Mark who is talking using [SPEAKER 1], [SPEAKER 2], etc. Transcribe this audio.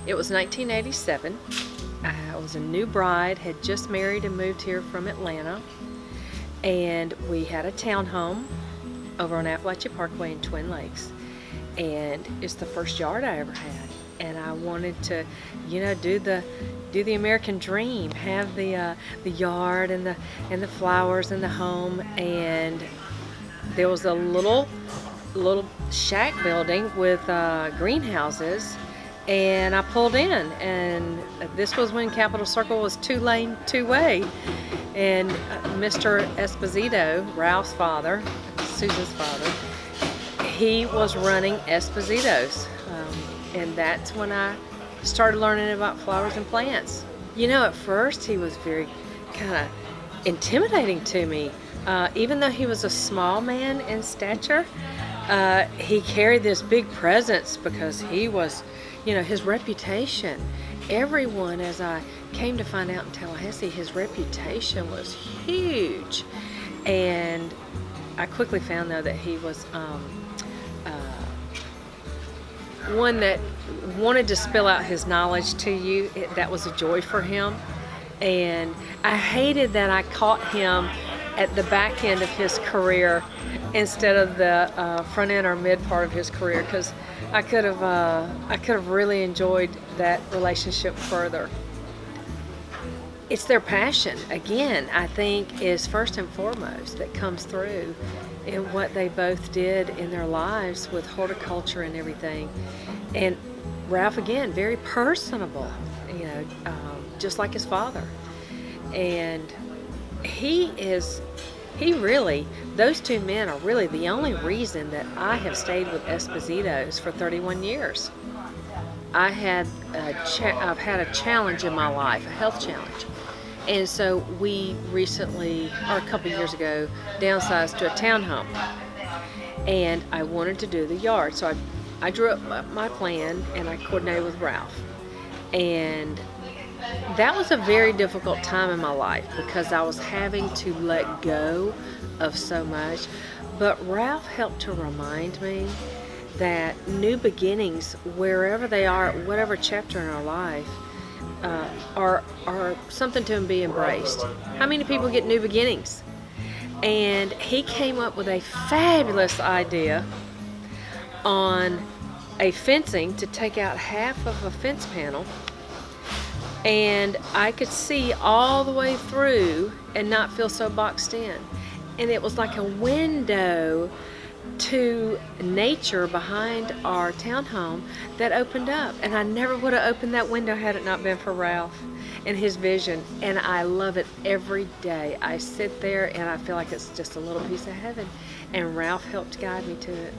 [SPEAKER 1] It was 1987. I was a new bride, had just married and moved here from Atlanta, and we had a townhome over on Appalachia Parkway in Twin Lakes, and it's the first yard I ever had, and I wanted to, do the American dream, have the yard and the flowers and the home. And there was a little shack building with greenhouses, and I pulled in, and this was when Capitol Circle was two-lane, two-way, and Mr. Esposito, Ralph's father, Susan's father, he was running Esposito's, and that's when I started learning about flowers and plants. At first he was very kind of intimidating to me. Even though he was a small man in stature, he carried this big presence because he was, his reputation. Everyone, as I came to find out in Tallahassee, his reputation was huge. And I quickly found, though, that he was one that wanted to spill out his knowledge to you. That was a joy for him. And I hated that I caught him at the back end of his career instead of the front end or mid part of his career, because I could have really enjoyed that relationship further. It's their passion, again, I think, is first and foremost that comes through in what they both did in their lives with horticulture and everything. And Ralph, again, very personable, just like his father. And those two men are really the only reason that I have stayed with Esposito's for 31 years. I've had a challenge in my life, a health challenge. And so we recently, or a couple years ago, downsized to a townhome. And I wanted to do the yard. So I drew up my plan, and I coordinated with Ralph. And that was a very difficult time in my life because I was having to let go of so much. But Ralph helped to remind me that new beginnings, wherever they are, whatever chapter in our life, are something to be embraced. How many people get new beginnings? And he came up with a fabulous idea on a fencing to take out half of a fence panel, and I could see all the way through and not feel so boxed in. And it was like a window to nature behind our townhome that opened up. And I never would have opened that window had it not been for Ralph and his vision. And I love it every day. I sit there and I feel like it's just a little piece of heaven. And Ralph helped guide me to it.